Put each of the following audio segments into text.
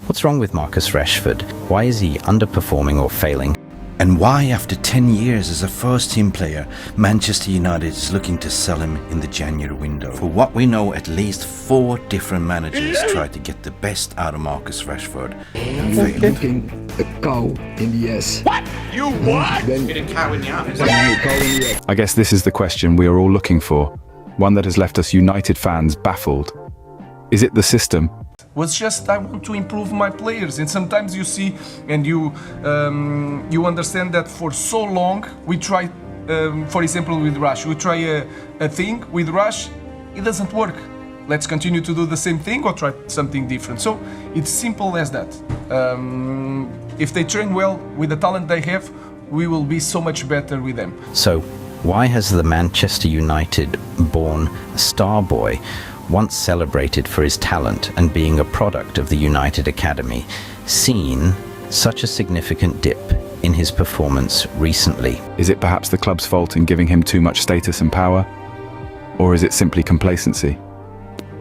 What's wrong with Marcus Rashford? Why is he underperforming or failing? And why, after 10 years as a first-team player, Manchester United is looking to sell him in the January window? For what we know, at least 4 different managers tried to get the best out of Marcus Rashford and failed. Looking a cow in the ass. What? You what? Then Get a cow in the ass. a cow in the ass. I guess this is the question we are all looking for, one that has left us United fans baffled. Is it the system? Was just I want to improve my players, and sometimes you see and you understand that for so long we try, for example with Rush, we try a thing with Rush, it doesn't work. Let's continue to do the same thing or try something different. So it's simple as that. If they train well with the talent they have, we will be so much better with them. So why has the Manchester United-born star boy, once celebrated for his talent and being a product of the United Academy, seen such a significant dip in his performance recently? Is it perhaps the club's fault in giving him too much status and power? Or is it simply complacency?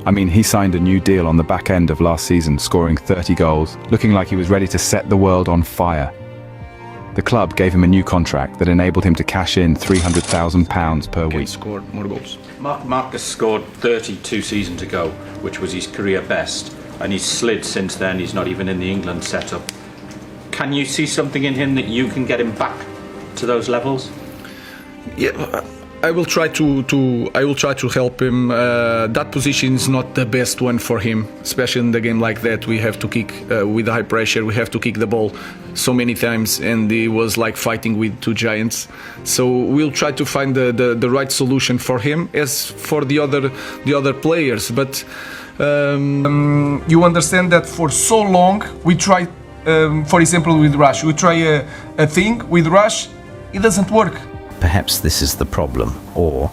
I mean, he signed a new deal on the back end of last season, scoring 30 goals, looking like he was ready to set the world on fire. The club gave him a new contract that enabled him to cash in £300,000 per week. Score more goals. Marcus scored 32 seasons ago, which was his career best, and he's slid since then. He's not even in the England setup. Can you see something in him that you can get him back to those levels? Yeah, I will try to help him. That position is not the best one for him, especially in the game like that. We have to kick with high pressure. We have to kick the ball so many times, and he was like fighting with 2 giants. So we'll try to find the right solution for him as for the other players. But you understand that for so long we try, for example with Rush, we try a thing with Rush, it doesn't work. Perhaps this is the problem, or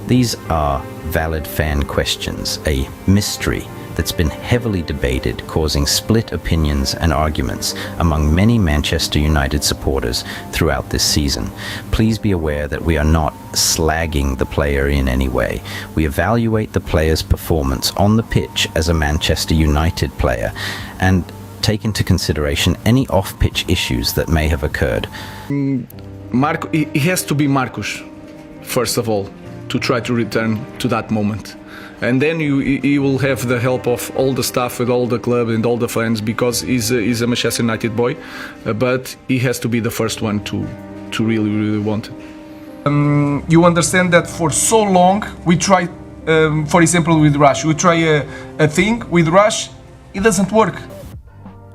these are valid fan questions, a mystery that's been heavily debated, causing split opinions and arguments among many Manchester United supporters throughout this season. Please be aware that we are not slagging the player in any way. We evaluate the player's performance on the pitch as a Manchester United player and take into consideration any off-pitch issues that may have occurred. It has to be Marcus, first of all, to try to return to that moment. And then you will have the help of all the staff with all the club and all the fans, because he's a Manchester United boy, but he has to be the first one to really want it. You understand that for so long we try, for example with Rush, we try a thing with Rush, it doesn't work.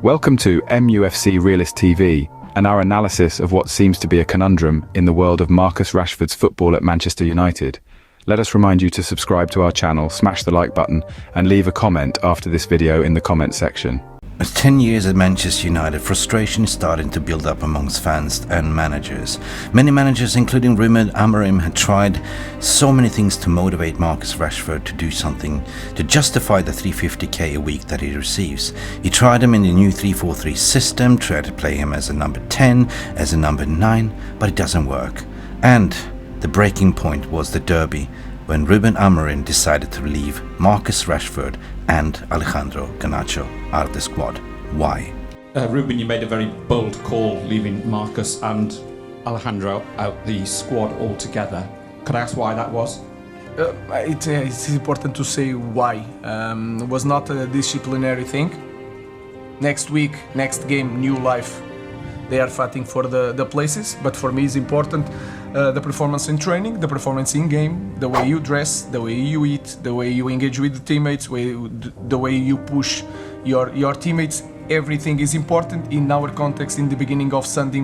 Welcome to MUFC Realist TV and our analysis of what seems to be a conundrum in the world of Marcus Rashford's football at Manchester United. Let us remind you to subscribe to our channel, smash the like button, and leave a comment after this video in the comment section. With 10 years at Manchester United, frustration is starting to build up amongst fans and managers. Many managers, including Ruben Amorim, had tried so many things to motivate Marcus Rashford to do something to justify the $350k a week that he receives. He tried him in the new 3-4-3 system, tried to play him as a number 10, as a number 9, but it doesn't work. And the breaking point was the derby, when Ruben Amorim decided to leave Marcus Rashford and Alejandro Garnacho out of the squad. Why? Ruben, you made a very bold call leaving Marcus and Alejandro out the squad altogether. Could I ask why that was? It's important to say why. It was not a disciplinary thing. Next week, next game, new life. They are fighting for the places, but for me it's important the performance in training, the performance in game, the way you dress, the way you eat, the way you engage with the teammates, the way you push your teammates. Everything is important in our context in the beginning of Sunday,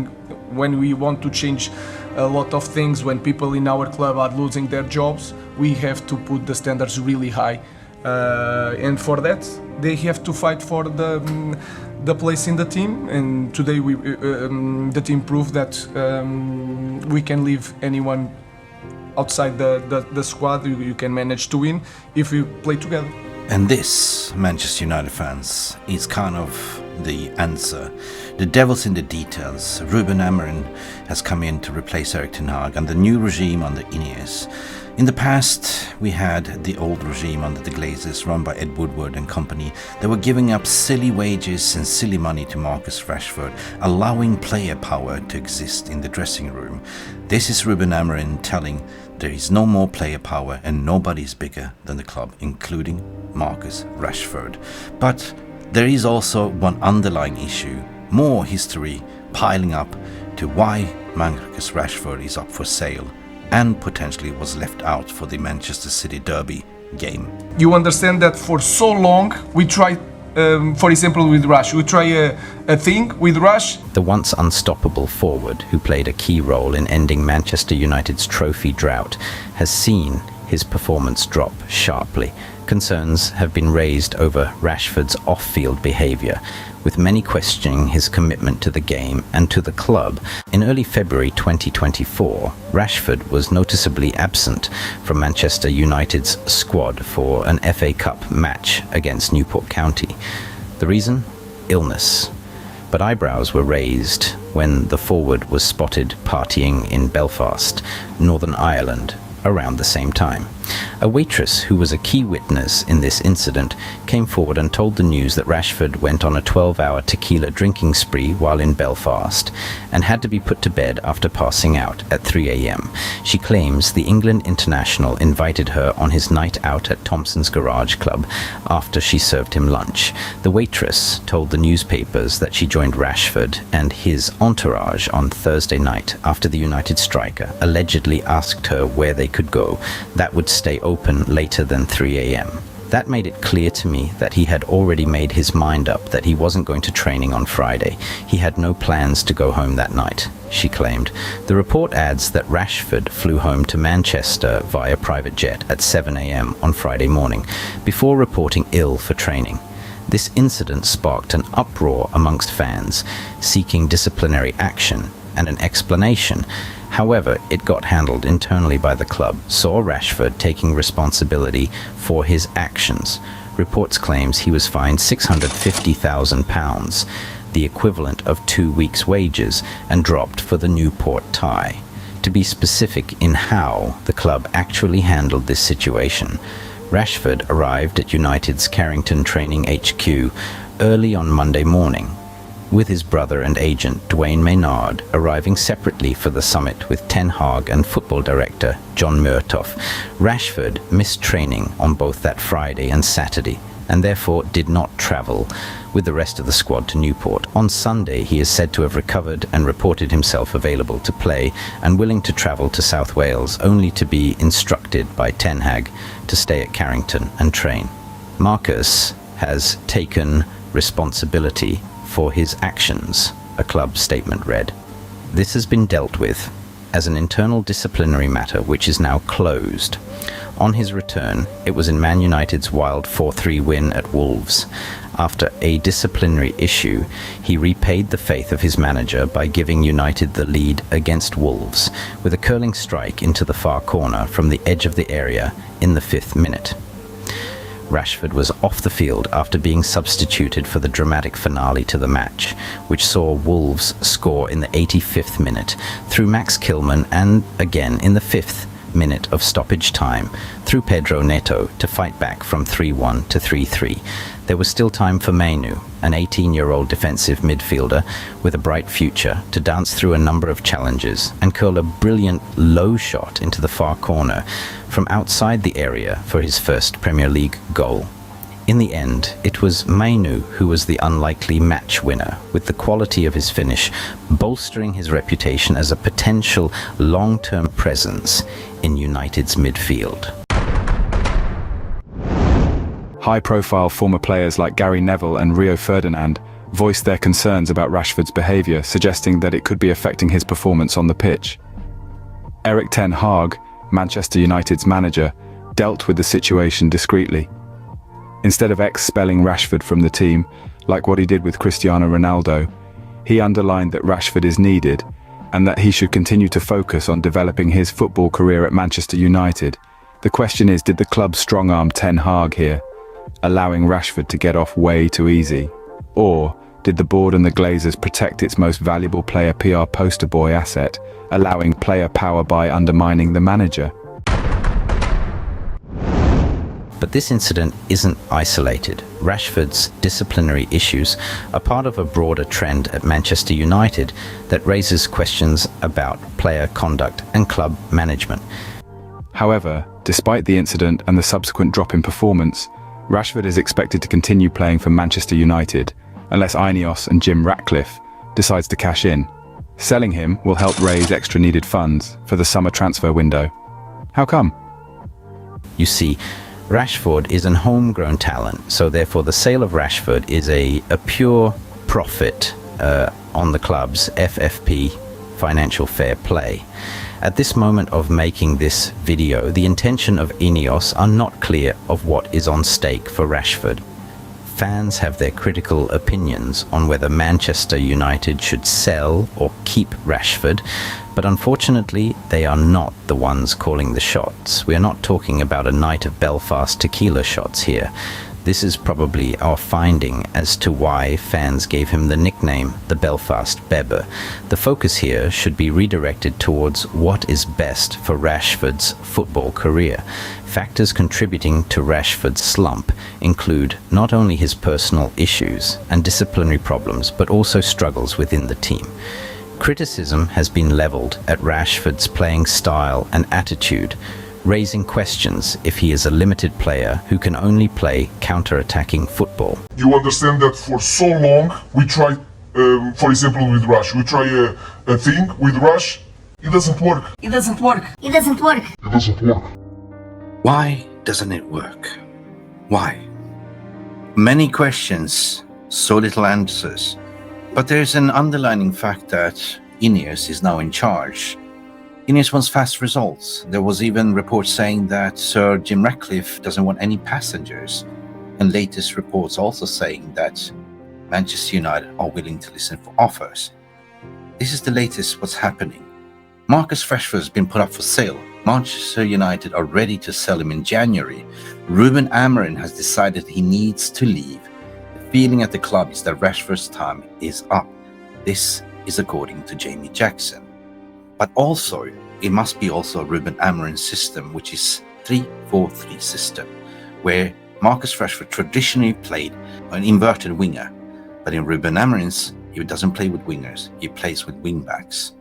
when we want to change a lot of things, when people in our club are losing their jobs. We have to put the standards really high, and for that they have to fight for the place in the team. And today the team proved that we can leave anyone outside the squad. You can manage to win if we play together. And this, Manchester United fans, is kind of the answer. The devil's in the details. Ruben Amorim has come in to replace Erik ten Hag and the new regime under Ineos. In the past, we had the old regime under the Glazers run by Ed Woodward and company. They were giving up silly wages and silly money to Marcus Rashford, allowing player power to exist in the dressing room. This is Ruben Amorim telling there is no more player power and nobody is bigger than the club, including Marcus Rashford. But there is also one underlying issue, more history piling up to why Marcus Rashford is up for sale and potentially was left out for the Manchester City derby game. You understand that for so long we try, for example with Rush, we try a thing with Rush. The once unstoppable forward, who played a key role in ending Manchester United's trophy drought, has seen his performance drop sharply. Concerns have been raised over Rashford's off-field behaviour, with many questioning his commitment to the game and to the club. In early February 2024, Rashford was noticeably absent from Manchester United's squad for an FA Cup match against Newport County. The reason? Illness. But eyebrows were raised when the forward was spotted partying in Belfast, Northern Ireland, around the same time. A waitress who was a key witness in this incident came forward and told the news that Rashford went on a 12-hour tequila drinking spree while in Belfast and had to be put to bed after passing out at 3 a.m. She claims the England international invited her on his night out at Thompson's Garage Club after she served him lunch. The waitress told the newspapers that she joined Rashford and his entourage on Thursday night after the United striker allegedly asked her where they could go that would stay open later than 3 a.m. That made it clear to me that he had already made his mind up that he wasn't going to training on Friday. He had no plans to go home that night, she claimed. The report adds that Rashford flew home to Manchester via private jet at 7 a.m. on Friday morning, before reporting ill for training. This incident sparked an uproar amongst fans, seeking disciplinary action and an explanation. However, it got handled internally by the club, saw Rashford taking responsibility for his actions. Reports claims he was fined £650,000, the equivalent of 2 weeks' wages, and dropped for the Newport tie. To be specific in how the club actually handled this situation, Rashford arrived at United's Carrington Training HQ early on Monday morning, with his brother and agent Dwayne Maynard arriving separately for the summit with Ten Hag and football director John Murtough. Rashford missed training on both that Friday and Saturday and therefore did not travel with the rest of the squad to Newport. On Sunday, he is said to have recovered and reported himself available to play and willing to travel to South Wales, only to be instructed by Ten Hag to stay at Carrington and train. Marcus has taken responsibility for his actions, a club statement read. This has been dealt with as an internal disciplinary matter which is now closed. On his return, it was in Man United's wild 4-3 win at Wolves. After a disciplinary issue, he repaid the faith of his manager by giving United the lead against Wolves with a curling strike into the far corner from the edge of the area in the 5th minute. Rashford was off the field after being substituted for the dramatic finale to the match, which saw Wolves score in the 85th minute through Max Kilman and again in the 5th minute of stoppage time through Pedro Neto to fight back from 3-1 to 3-3. There was still time for Mainu, an 18-year-old defensive midfielder with a bright future, to dance through a number of challenges and curl a brilliant low shot into the far corner from outside the area for his first Premier League goal. In the end, it was Mainu who was the unlikely match winner, with the quality of his finish bolstering his reputation as a potential long-term presence in United's midfield. High-profile former players like Gary Neville and Rio Ferdinand voiced their concerns about Rashford's behaviour, suggesting that it could be affecting his performance on the pitch. Erik ten Hag, Manchester United's manager, dealt with the situation discreetly. Instead of expelling Rashford from the team, like what he did with Cristiano Ronaldo, he underlined that Rashford is needed and that he should continue to focus on developing his football career at Manchester United. The question is, did the club strong-arm Ten Hag here? allowing Rashford to get off way too easy? Or did the board and the Glazers protect its most valuable player PR poster boy asset, allowing player power by undermining the manager? But this incident isn't isolated. Rashford's disciplinary issues are part of a broader trend at Manchester United that raises questions about player conduct and club management. However, despite the incident and the subsequent drop in performance, Rashford is expected to continue playing for Manchester United, unless Ineos and Jim Ratcliffe decides to cash in. Selling him will help raise extra needed funds for the summer transfer window. How come? You see, Rashford is an homegrown talent, so therefore the sale of Rashford is a pure profit on the club's FFP, financial fair play. At this moment of making this video, the intention of Ineos are not clear of what is on stake for Rashford. Fans have their critical opinions on whether Manchester United should sell or keep Rashford, but unfortunately they are not the ones calling the shots. We are not talking about a night of Belfast tequila shots here. This is probably our finding as to why fans gave him the nickname the Belfast Bebe. The focus here should be redirected towards what is best for Rashford's football career. Factors contributing to Rashford's slump include not only his personal issues and disciplinary problems, but also struggles within the team. Criticism has been leveled at Rashford's playing style and attitude, raising questions if he is a limited player who can only play counter-attacking football. You understand that for so long we try, for example with Rush, we try a thing with Rush, it doesn't work. It doesn't work. It doesn't work. It doesn't work. Why doesn't it work? Why? Many questions, so little answers. But there's an underlying fact that Ineos is now in charge. Ineos wants fast results. There was even reports saying that Sir Jim Ratcliffe doesn't want any passengers. And latest reports also saying that Manchester United are willing to listen for offers. This is the latest what's happening. Marcus Rashford has been put up for sale. Manchester United are ready to sell him in January. Ruben Amorim has decided he needs to leave. The feeling at the club is that Rashford's time is up. This is according to Jamie Jackson. But also, it must be also Ruben Amorim's system, which is 3-4-3 system, where Marcus Rashford traditionally played an inverted winger. But in Ruben Amorim's, he doesn't play with wingers, he plays with wingbacks.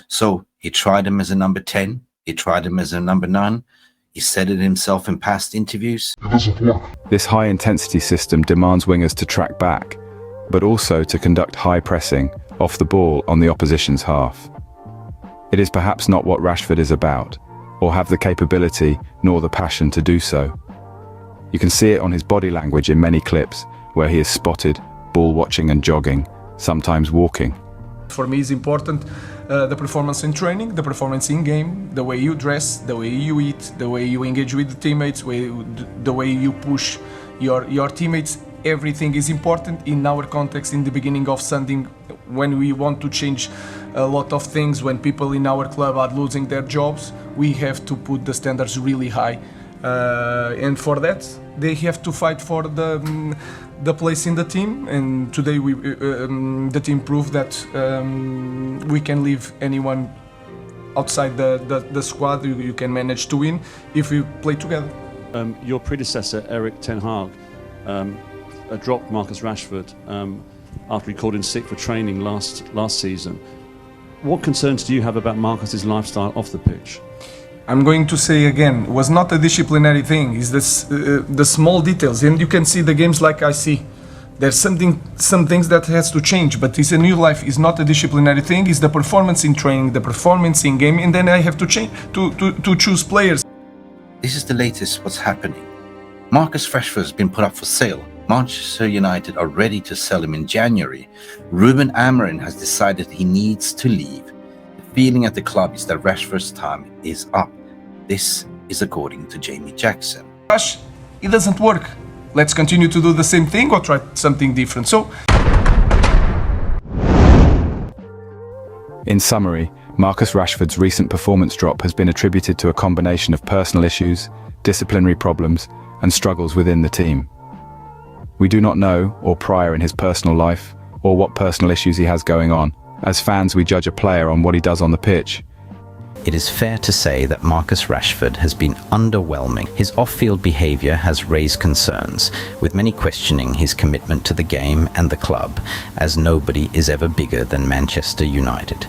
So he tried him as a number 10, he tried him as a number 9, he said it himself in past interviews. It doesn't work. This high-intensity system demands wingers to track back, but also to conduct high pressing off the ball on the opposition's half. It is perhaps not what Rashford is about, or have the capability nor the passion to do so. You can see it on his body language in many clips, where he is spotted ball watching and jogging, sometimes walking. For me, it's important the performance in training, the performance in game, the way you dress, the way you eat, the way you engage with the teammates, the way you push your teammates. Everything is important in our context in the beginning of something when we want to change a lot of things, when people in our club are losing their jobs. We have to put the standards really high, and for that they have to fight for the place in the team. And today the team proved that we can leave anyone outside the squad. You can manage to win if we play together. Your predecessor Eric Ten Hag dropped Marcus Rashford after he called in sick for training last season. What concerns do you have about Marcus's lifestyle off the pitch? I'm going to say again, it was not a disciplinary thing. It's the small details, and you can see the games like I see. There's some things that has to change, but it's a new life. It's not a disciplinary thing. It's the performance in training, the performance in game, and then I have to change to choose players. This is the latest what's happening. Marcus Rashford has been put up for sale. Manchester United are ready to sell him in January. Ruben Amorim has decided he needs to leave. The feeling at the club is that Rashford's time is up. This is according to Jamie Jackson. Rush, it doesn't work. Let's continue to do the same thing or try something different. So, in summary, Marcus Rashford's recent performance drop has been attributed to a combination of personal issues, disciplinary problems, and struggles within the team. We do not know or pry in his personal life or what personal issues he has going on. As fans, we judge a player on what he does on the pitch. It is fair to say that Marcus Rashford has been underwhelming. His off-field behaviour has raised concerns, with many questioning his commitment to the game and the club, as nobody is ever bigger than Manchester United.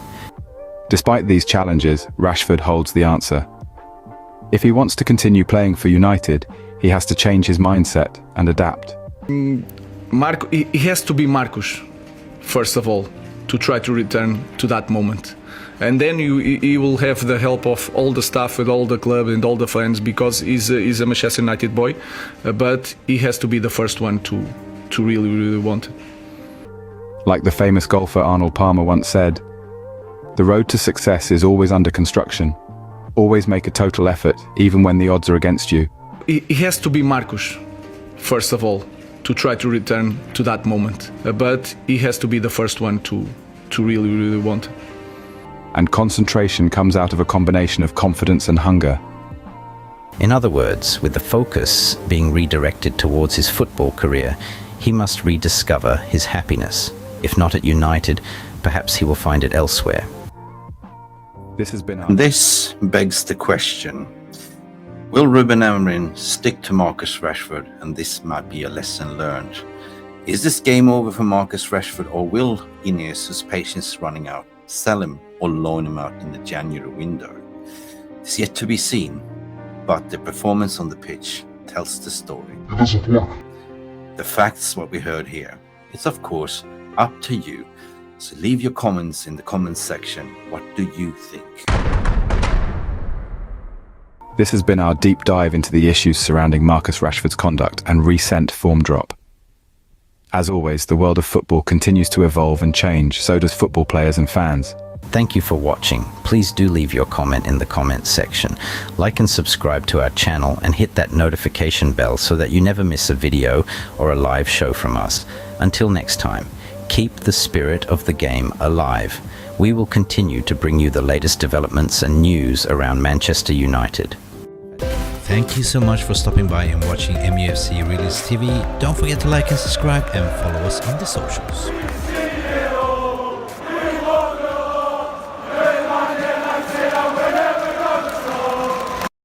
Despite these challenges, Rashford holds the answer. If he wants to continue playing for United, he has to change his mindset and adapt. He has to be Marcus, first of all, to try to return to that moment. And then he will have the help of all the staff with all the club and all the fans, because he's a Manchester United boy, but he has to be the first one to really want it. Like the famous golfer Arnold Palmer once said, "The road to success is always under construction. Always make a total effort, even when the odds are against you." He has to be Marcus, first of all, to try to return to that moment, but he has to be the first one to really want it. And concentration comes out of a combination of confidence and hunger. In other words, with the focus being redirected towards his football career, he must rediscover his happiness. If not at United, perhaps he will find it elsewhere. This begs the question, will Ruben Amorim stick to Marcus Rashford, and this might be a lesson learned? Is this game over for Marcus Rashford, or will Ineos, whose patience is running out, sell him or loan him out in the January window? It's yet to be seen, but the performance on the pitch tells the story. It doesn't work. The facts, what we heard here. It's of course up to you. So leave your comments in the comments section. What do you think? This has been our deep dive into the issues surrounding Marcus Rashford's conduct and recent form drop. As always, the world of football continues to evolve and change, so does football players and fans. Thank you for watching. Please do leave your comment in the comments section. Like and subscribe to our channel and hit that notification bell so that you never miss a video or a live show from us. Until next time, keep the spirit of the game alive. We will continue to bring you the latest developments and news around Manchester United. Thank you so much for stopping by and watching MUFC Realist TV. Don't forget to like and subscribe and follow us on the socials.